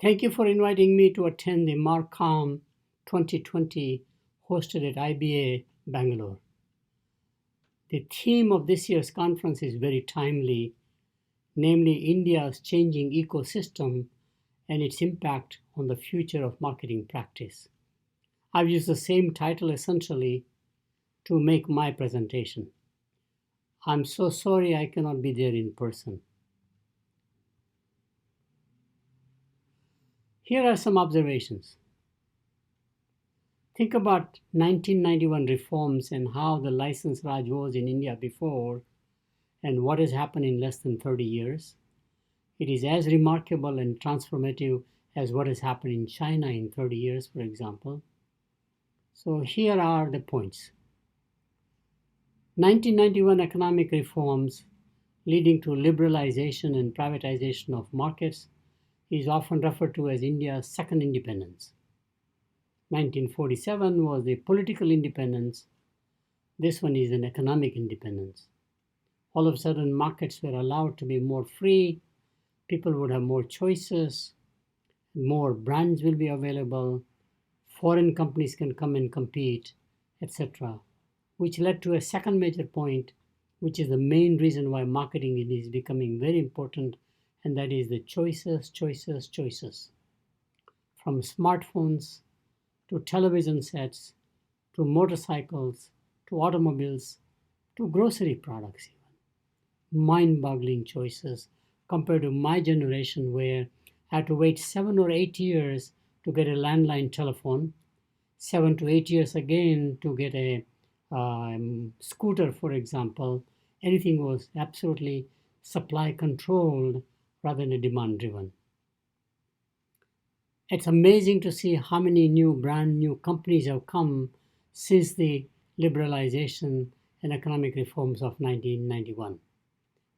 Thank you for inviting me to attend the Marcom 2020 hosted at IBA Bangalore. The theme of this year's conference is very timely, namely India's changing ecosystem and its impact on the future of marketing practice. I've used the same title essentially to make my presentation. I'm so sorry I cannot be there in person. Here are some observations. Think about 1991 reforms and how the license Raj was in India before and what has happened in less than 30 years. It is as remarkable and transformative as what has happened in China in 30 years, for example. So here are the points. 1991 economic reforms leading to liberalization and privatization of markets is often referred to as India's second independence. 1947 was the political independence. This one is an economic independence. All of a sudden, markets were allowed to be more free. People would have more choices. More brands will be available. Foreign companies can come and compete, etc. Which led to a second major point, which is the main reason why marketing is becoming very important, and that is the choices, choices, choices. From smartphones to television sets, to motorcycles, to automobiles, to grocery products even. Mind-boggling choices compared to my generation where I had to wait 7 or 8 years to get a landline telephone, 7 to 8 years again to get a scooter, for example. Anything was absolutely supply controlled rather than demand driven. It's amazing to see how many brand new companies have come since the liberalization and economic reforms of 1991.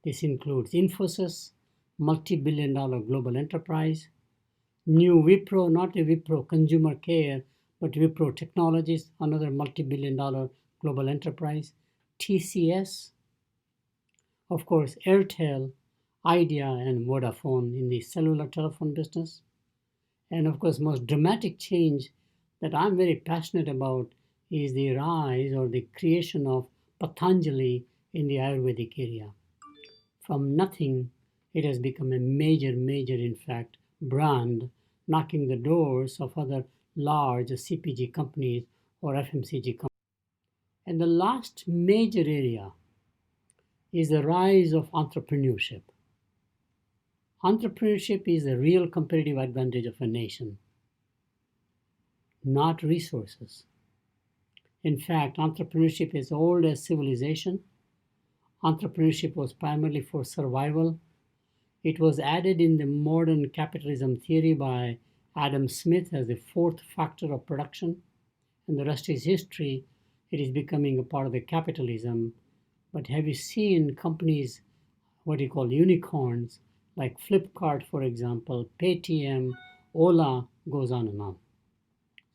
This includes Infosys, multi-billion-dollar global enterprise, new Wipro, not a Wipro consumer care, but Wipro Technologies, another multi-billion-dollar global enterprise, TCS, of course, Airtel, Idea, and Vodafone in the cellular telephone business. And of course, most dramatic change that I'm very passionate about is the rise or the creation of Patanjali in the Ayurvedic area. From nothing, it has become a major, in fact, brand, knocking the doors of other large CPG companies or FMCG companies. And the last major area is the rise of entrepreneurship. Entrepreneurship is the real competitive advantage of a nation, not resources. In fact, entrepreneurship is old as civilization. Entrepreneurship was primarily for survival. It was added in the modern capitalism theory by Adam Smith as the fourth factor of production, and the rest is history. It is becoming a part of the capitalism. But have you seen companies, what you call unicorns, like Flipkart, for example, Paytm, Ola, goes on and on.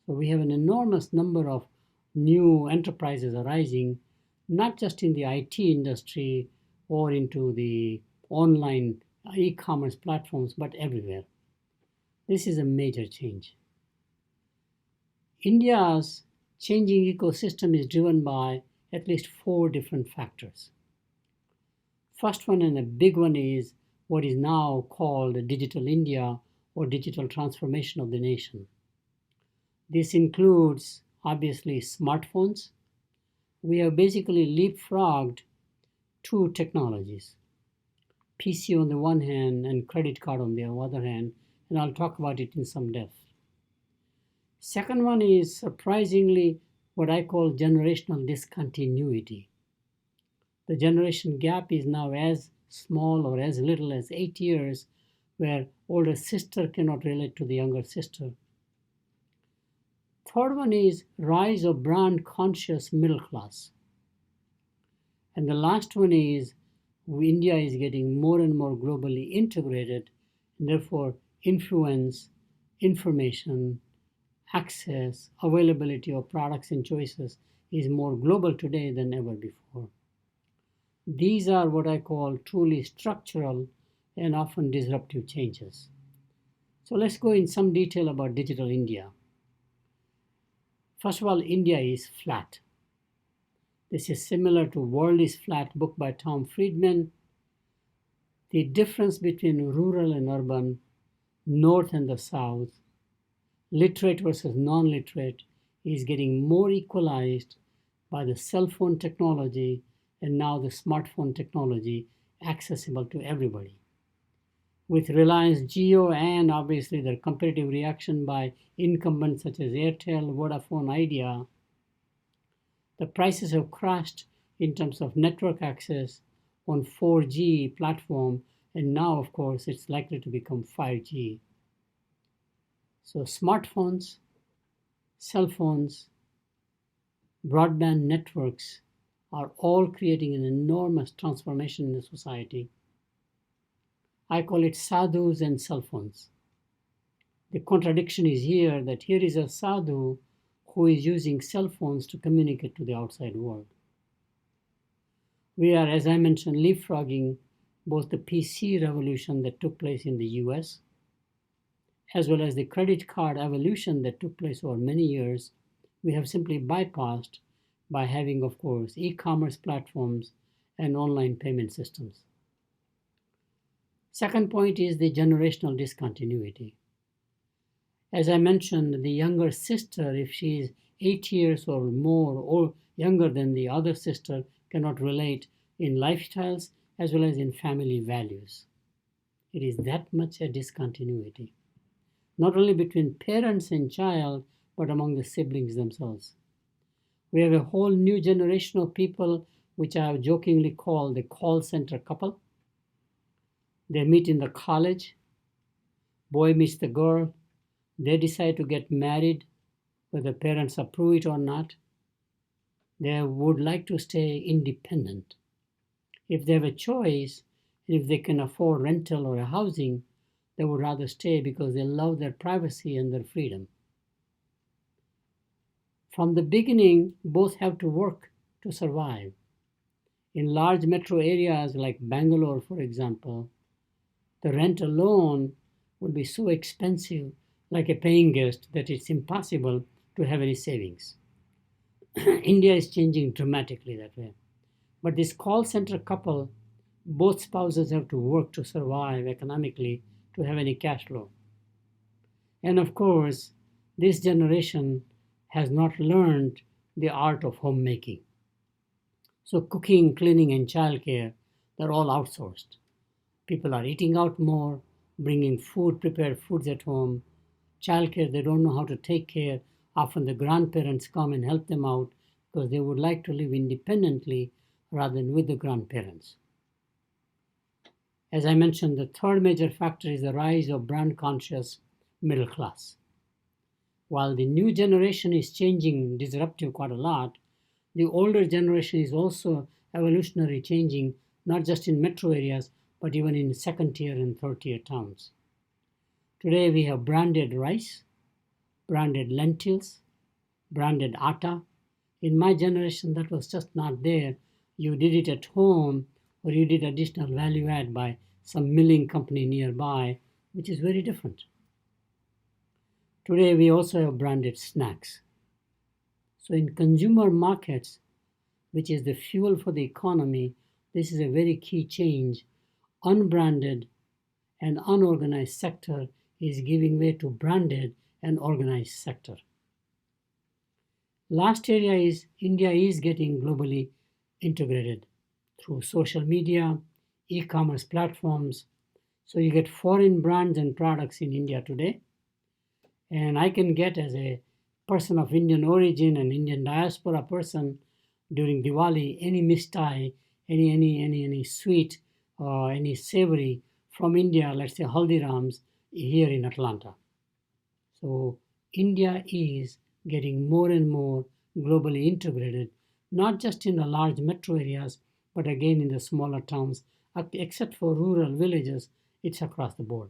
So we have an enormous number of new enterprises arising, not just in the IT industry or into the online e-commerce platforms, but everywhere. This is a major change. India's changing ecosystem is driven by at least 4 different factors. First one, and a big one, is what is now called Digital India or digital transformation of the nation. This includes, obviously, smartphones. We have basically leapfrogged 2 technologies, PC on the one hand and credit card on the other hand, and I'll talk about it in some depth. Second one is surprisingly what I call generational discontinuity. The generation gap is now as small or as little as 8 years, where older sister cannot relate to the younger sister. Third one is rise of brand conscious middle class. And the last one is India is getting more and more globally integrated, and therefore influence, information, access, availability of products and choices is more global today than ever before. These are what I call truly structural and often disruptive changes. So let's go in some detail about digital India. First of all, India is flat. This is similar to World is Flat book by Tom Friedman. The difference between rural and urban, north and the south, literate versus non-literate is getting more equalized by the cell phone technology and now the smartphone technology accessible to everybody. With Reliance Jio and obviously the competitive reaction by incumbents such as Airtel, Vodafone, Idea, the prices have crashed in terms of network access on 4G platform, and now of course it's likely to become 5G. So smartphones, cell phones, broadband networks are all creating an enormous transformation in the society. I call it sadhus and cell phones. The contradiction is here that here is a sadhu who is using cell phones to communicate to the outside world. We are, as I mentioned, leapfrogging both the PC revolution that took place in the US, as well as the credit card evolution that took place over many years. We have simply bypassed by having, of course, e-commerce platforms and online payment systems. Second point is the generational discontinuity. As I mentioned, the younger sister, if she is 8 years or more or younger than the other sister, cannot relate in lifestyles as well as in family values. It is that much a discontinuity, not only between parents and child, but among the siblings themselves. We have a whole new generation of people, which I have jokingly called the call center couple. They meet in the college, boy meets the girl, they decide to get married, whether parents approve it or not. They would like to stay independent. If they have a choice, if they can afford rental or a housing, they would rather stay because they love their privacy and their freedom. From the beginning, both have to work to survive. In large metro areas like Bangalore, for example, the rent alone would be so expensive, like a paying guest, that it's impossible to have any savings. India is changing dramatically that way. But this call center couple, both spouses have to work to survive economically to have any cash flow. And of course, this generation has not learned the art of homemaking. So cooking, cleaning, and childcare, they're all outsourced. People are eating out more, bringing food, prepared foods at home. Childcare, they don't know how to take care. Often the grandparents come and help them out because they would like to live independently rather than with the grandparents. As I mentioned, the third major factor is the rise of brand-conscious middle class. While the new generation is changing, disruptive quite a lot, the older generation is also evolutionary changing, not just in metro areas, but even in second tier and third tier towns. Today we have branded rice, branded lentils, branded atta. In my generation, that was just not there. You did it at home, or you did additional value add by some milling company nearby, which is very different. Today we also have branded snacks. So in consumer markets, which is the fuel for the economy, this is a very key change. Unbranded and unorganized sector is giving way to branded and organized sector. Last area is India is getting globally integrated through social media, e-commerce platforms. So you get foreign brands and products in India today. And I can get, as a person of Indian origin and Indian diaspora person, during Diwali, any mistai, any sweet or any savory from India, let's say Haldiram's, here in Atlanta. So India is getting more and more globally integrated, not just in the large metro areas, but again in the smaller towns, except for rural villages, it's across the board.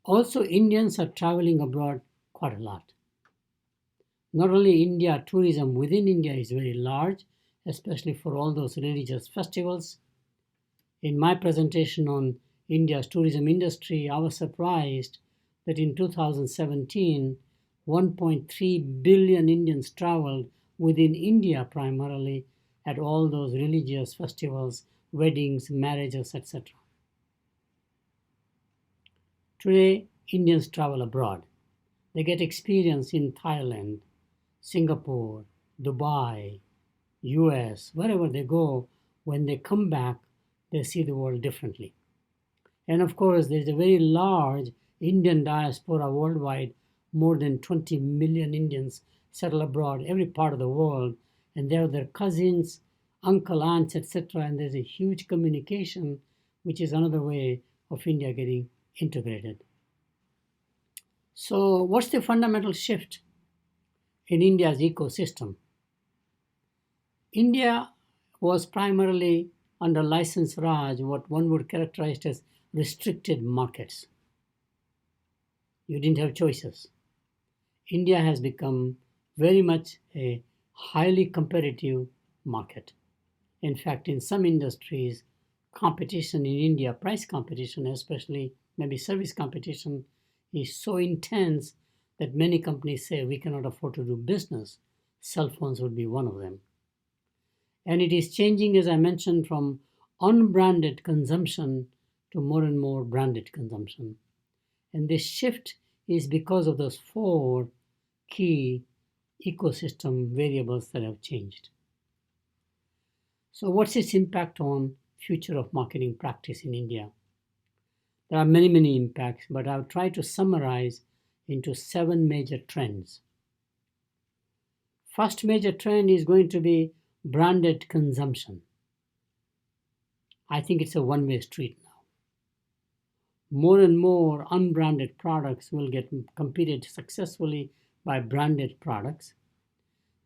Also, Indians are traveling abroad quite a lot. Not only India, tourism within India is very large, especially for all those religious festivals. In my presentation on India's tourism industry, I was surprised that in 2017, 1.3 billion Indians traveled within India primarily at all those religious festivals, weddings, marriages, etc. Today, Indians travel abroad. They get experience in Thailand, Singapore, Dubai, US, wherever they go. When they come back, they see the world differently. And of course, there's a very large Indian diaspora worldwide. More than 20 million Indians settle abroad, every part of the world, and they're their cousins, uncle, aunts, etc. And there's a huge communication, which is another way of India getting integrated. So, what's the fundamental shift in India's ecosystem? India was primarily under license Raj, what one would characterize as restricted markets. You didn't have choices. India has become very much a highly competitive market. In fact, in some industries, competition in India, price competition, especially maybe service competition, is so intense that many companies say we cannot afford to do business. Cell phones would be one of them. And it is changing, as I mentioned, from unbranded consumption to more and more branded consumption. And this shift is because of those four key ecosystem variables that have changed. So what's its impact on future of marketing practice in India? There are many, many impacts, but I'll try to summarize into 7 major trends. First major trend is going to be branded consumption. I think it's a one-way street now. More and more unbranded products will get competed successfully by branded products,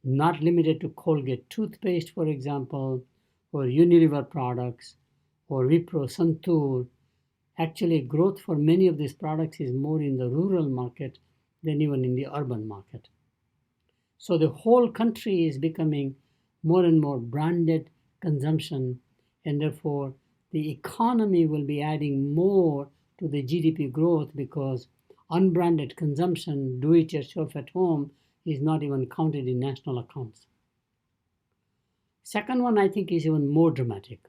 not limited to Colgate toothpaste, for example, or Unilever products, or Wipro, Santur. Actually, growth for many of these products is more in the rural market than even in the urban market. So the whole country is becoming more and more branded consumption, and therefore the economy will be adding more to the GDP growth because unbranded consumption, do it yourself at home, is not even counted in national accounts. Second one, I think, is even more dramatic.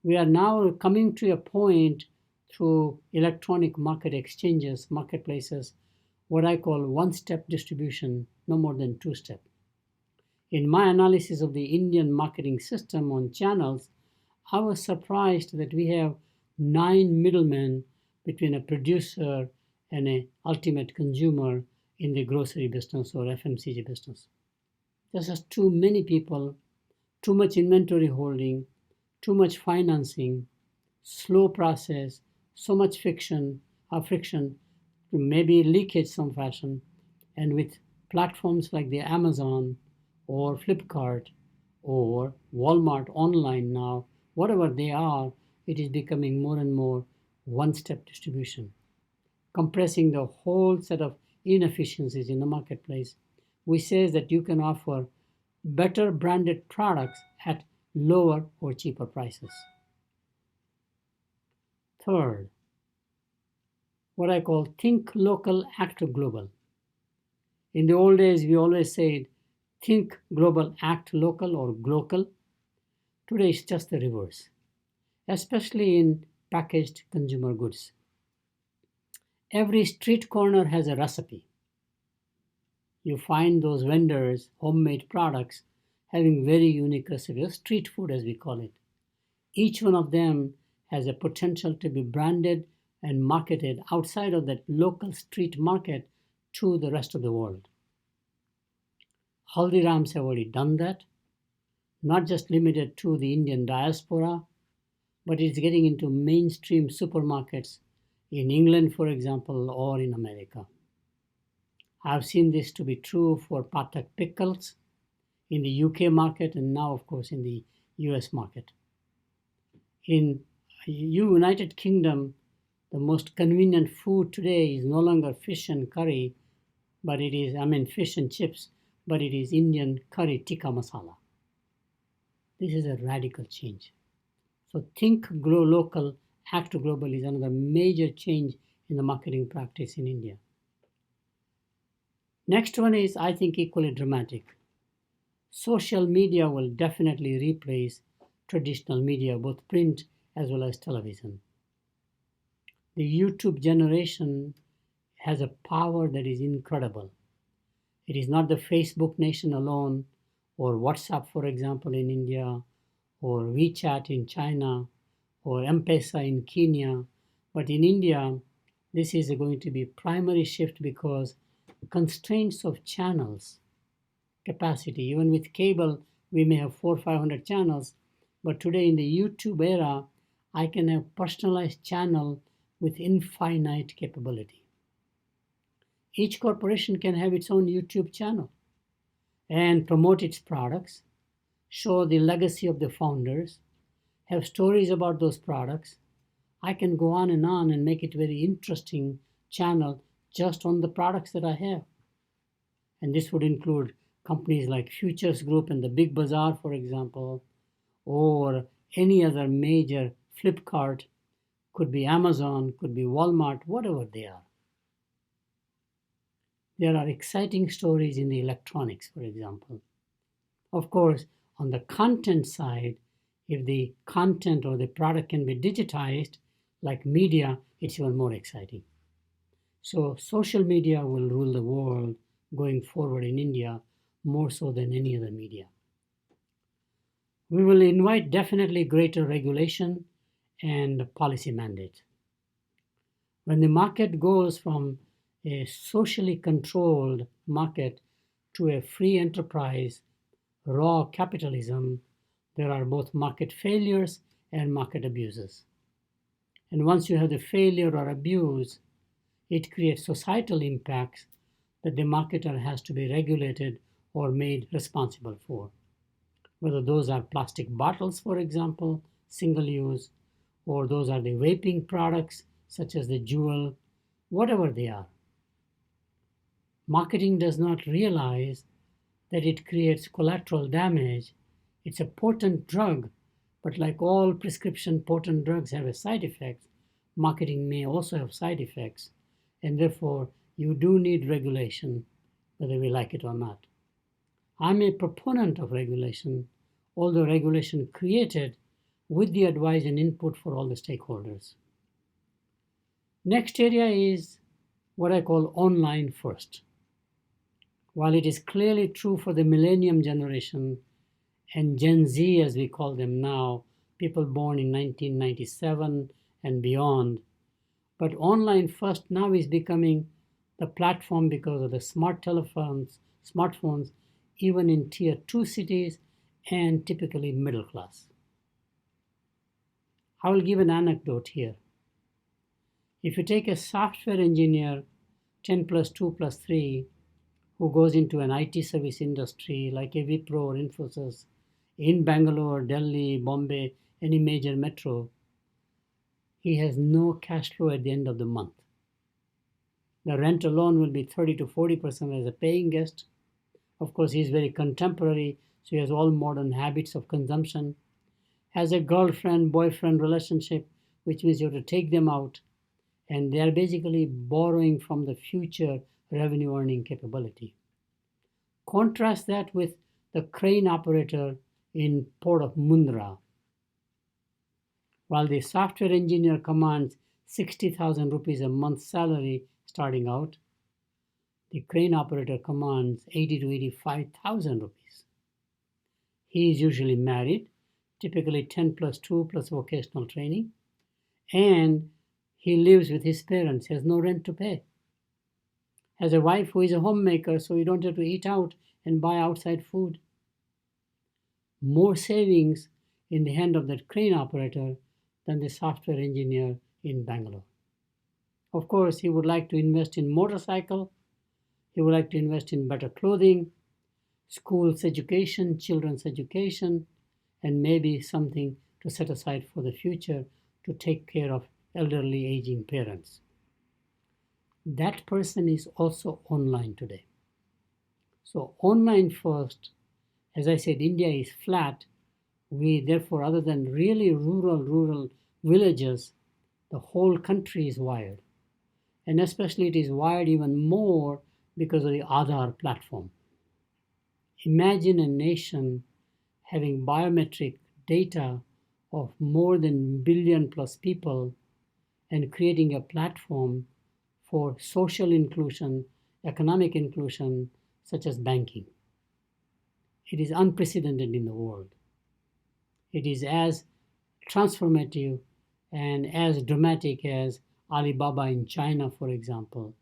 We are now coming to a point through electronic market exchanges, marketplaces, what I call one-step distribution, no more than two-step. In my analysis of the Indian marketing system on channels, I was surprised that we have 9 middlemen between a producer and an ultimate consumer in the grocery business or FMCG business. There's just too many people, too much inventory holding, too much financing, slow process, so much friction, maybe leakage some fashion. And with platforms like the Amazon or Flipkart or Walmart online now, whatever they are, it is becoming more and more one-step distribution, compressing the whole set of inefficiencies in the marketplace. We say that you can offer better branded products at lower or cheaper prices. Third, what I call think local, act global. In the old days, we always said think global, act local or glocal. Today, it's just the reverse, especially in packaged consumer goods. Every street corner has a recipe. You find those vendors, homemade products, having very unique recipes, street food as we call it. Each one of them has a potential to be branded and marketed outside of that local street market to the rest of the world. Haldirams have already done that, not just limited to the Indian diaspora, but it's getting into mainstream supermarkets in England, for example, or in America. I've seen this to be true for Patak pickles in the UK market and now, of course, in the US market. In United Kingdom, the most convenient food today is no longer fish and curry, but it is, fish and chips, but it is Indian curry tikka masala. This is a radical change. So think grow local, act global is another major change in the marketing practice in India. Next one is, I think, equally dramatic. Social media will definitely replace traditional media, both print as well as television. The YouTube generation has a power that is incredible. It is not the Facebook nation alone, or WhatsApp, for example, in India, or WeChat in China, or M-Pesa in Kenya. But in India, this is going to be primary shift because constraints of channels capacity. Even with cable, we may have 400 or 500 channels, but today in the YouTube era, I can have personalized channel with infinite capability. Each corporation can have its own YouTube channel and promote its products, show the legacy of the founders, have stories about those products. I can go on and make it very interesting channel just on the products that I have. And this would include companies like Futures Group and the Big Bazaar, for example, or any other major Flipkart, could be Amazon, could be Walmart, whatever they are. There are exciting stories in the electronics, for example. Of course, on the content side, if the content or the product can be digitized, like media, it's even more exciting. So social media will rule the world going forward in India, more so than any other media. We will invite definitely greater regulation and policy mandate. When the market goes from a socially controlled market to a free enterprise, raw capitalism, there are both market failures and market abuses. And once you have the failure or abuse, it creates societal impacts that the marketer has to be regulated or made responsible for. Whether those are plastic bottles, for example, single use, or those are the vaping products such as the Juul, whatever they are. Marketing does not realize that it creates collateral damage. It's a potent drug, but like all prescription potent drugs have a side effect, marketing may also have side effects, and therefore you do need regulation, whether we like it or not. I'm a proponent of regulation, although regulation created with the advice and input for all the stakeholders. Next area is what I call online first. While it is clearly true for the millennium generation and Gen Z, as we call them now, people born in 1997 and beyond, but online first now is becoming the platform because of the smartphones, even in tier 2 cities and typically middle class. I will give an anecdote here. If you take a software engineer, 10 plus 2 plus 3, who goes into an IT service industry like a Wipro or Infosys in Bangalore, Delhi, Bombay, any major metro, he has no cash flow at the end of the month. The rent alone will be 30 to 40% as a paying guest. Of course, he's very contemporary, so he has all modern habits of consumption. Has a girlfriend-boyfriend relationship, which means you have to take them out, and they are basically borrowing from the future revenue earning capability. Contrast that with the crane operator in port of Mundra. While the software engineer commands 60,000 rupees a month salary starting out, the crane operator commands 80 to 85,000 rupees. He is usually married, typically 10 plus 2 plus vocational training, and he lives with his parents, he has no rent to pay. Has a wife who is a homemaker, so you don't have to eat out and buy outside food. More savings in the hand of that crane operator than the software engineer in Bangalore. Of course, he would like to invest in motorcycle, he would like to invest in better clothing, schools education, children's education, and maybe something to set aside for the future to take care of elderly aging parents. That person is also online today. So online first, as I said, India is flat. We therefore, other than really rural villages, The whole country is wired. And especially it is wired even more because of the Aadhaar platform. Imagine a nation having biometric data of more than billion plus people and creating a platform for social inclusion, economic inclusion, such as banking. It is unprecedented in the world. It is as transformative and as dramatic as Alibaba in China, for example.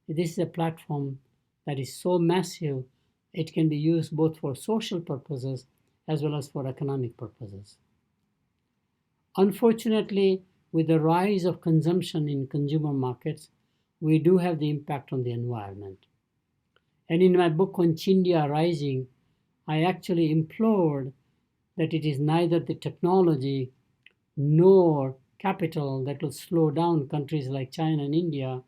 This is a platform that is so massive, it can be used both for social purposes as well as for economic purposes. Unfortunately, with the rise of consumption in consumer markets, we do have the impact on the environment. And in my book on Chindia Rising, I actually implored that it is neither the technology nor capital that will slow down countries like China and India,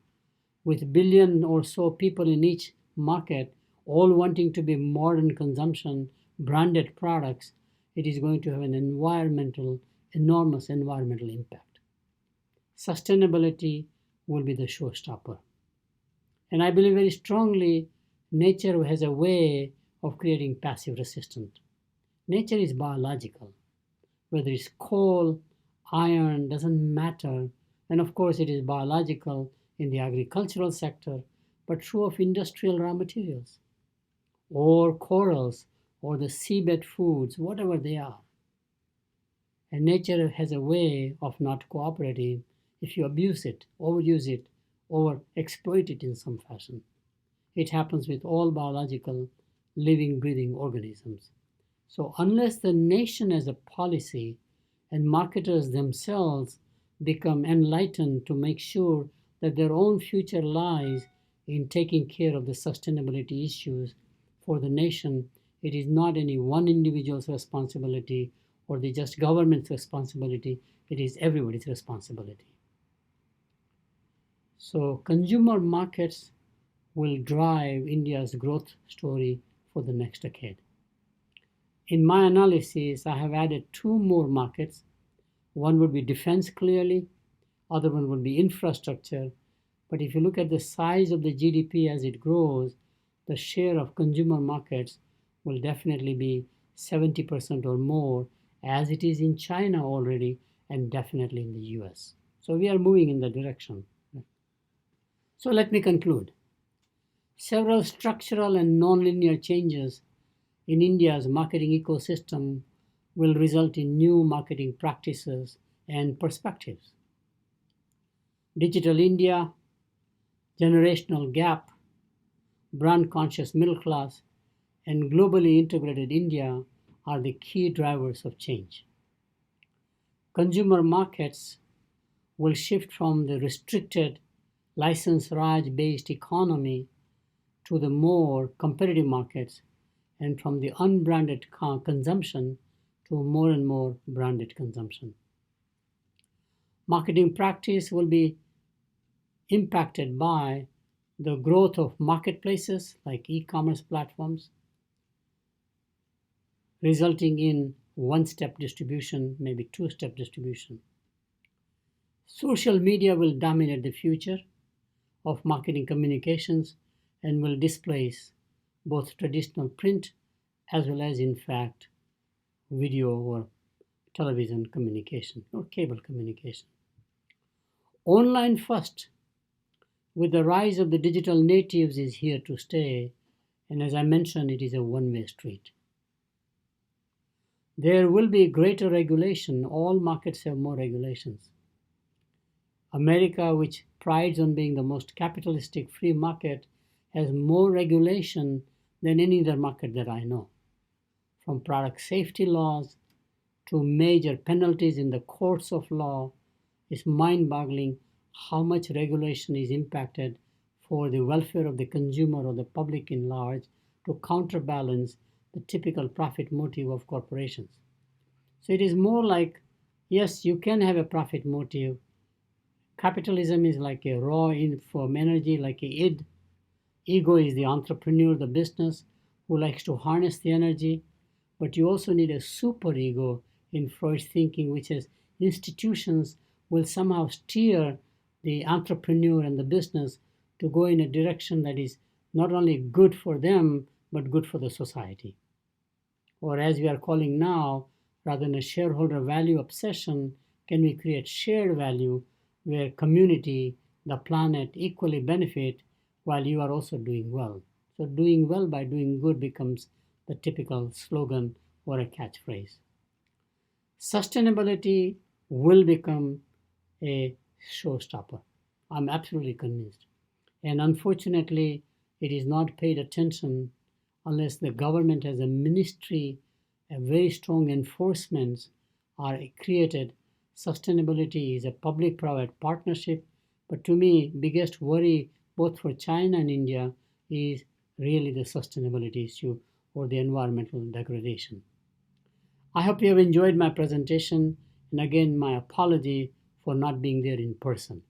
with billion or so people in each market, all wanting to be modern consumption, branded products. It is going to have an enormous environmental impact. Sustainability will be the showstopper. And I believe very strongly nature has a way of creating passive resistance. Nature is biological. Whether it's coal, iron, doesn't matter. And of course it is biological in the agricultural sector, but true of industrial raw materials, or corals, or the seabed foods, whatever they are. And nature has a way of not cooperating if you abuse it, overuse it, or exploit it in some fashion. It happens with all biological living, breathing organisms. So unless the nation has a policy and marketers themselves become enlightened to make sure that their own future lies in taking care of the sustainability issues for the nation, it is not any one individual's responsibility or the just government's responsibility, it is everybody's responsibility. So consumer markets will drive India's growth story for the next decade. In my analysis, I have added two more markets. One would be defense, clearly. Other one would be infrastructure. But if you look at the size of the GDP as it grows, the share of consumer markets will definitely be 70% or more, as it is in China already, and definitely in the US. So we are moving in that direction. So let me conclude. Several structural and nonlinear changes in India's marketing ecosystem will result in new marketing practices and perspectives. Digital India, generational gap, brand-conscious middle class, and globally integrated India are the key drivers of change. Consumer markets will shift from the restricted license Raj-based economy to the more competitive markets, and from the unbranded consumption to more and more branded consumption. Marketing practice will be impacted by the growth of marketplaces like e-commerce platforms, resulting in one-step distribution, maybe two-step distribution. Social media will dominate the future of marketing communications and will displace both traditional print as well as, in fact, video or television communication or cable communication. Online first, with the rise of the digital natives, is here to stay, and as I mentioned, it is a one-way street. There will be greater regulation. All markets have more regulations. America, which prides on being the most capitalistic free market, has more regulation than any other market that I know. From product safety laws to major penalties in the courts of law, it's mind-boggling how much regulation is impacted for the welfare of the consumer or the public in large to counterbalance the typical profit motive of corporations. So it is more like, yes, you can have a profit motive. Capitalism is like a raw form energy, like a id. Ego is the entrepreneur, the business, who likes to harness the energy. But you also need a superego in Freud's thinking, which is institutions will somehow steer the entrepreneur and the business to go in a direction that is not only good for them, but good for the society. Or as we are calling now, rather than a shareholder value obsession, can we create shared value where community, the planet equally benefit while you are also doing well? So doing well by doing good becomes the typical slogan or a catchphrase. Sustainability will become a showstopper. I'm absolutely convinced. And unfortunately, it is not paid attention unless the government has a ministry, a very strong enforcements are created. Sustainability is a public-private partnership, but to me, biggest worry both for China and India is really the sustainability issue or the environmental degradation. I hope you have enjoyed my presentation, and again, my apology for not being there in person.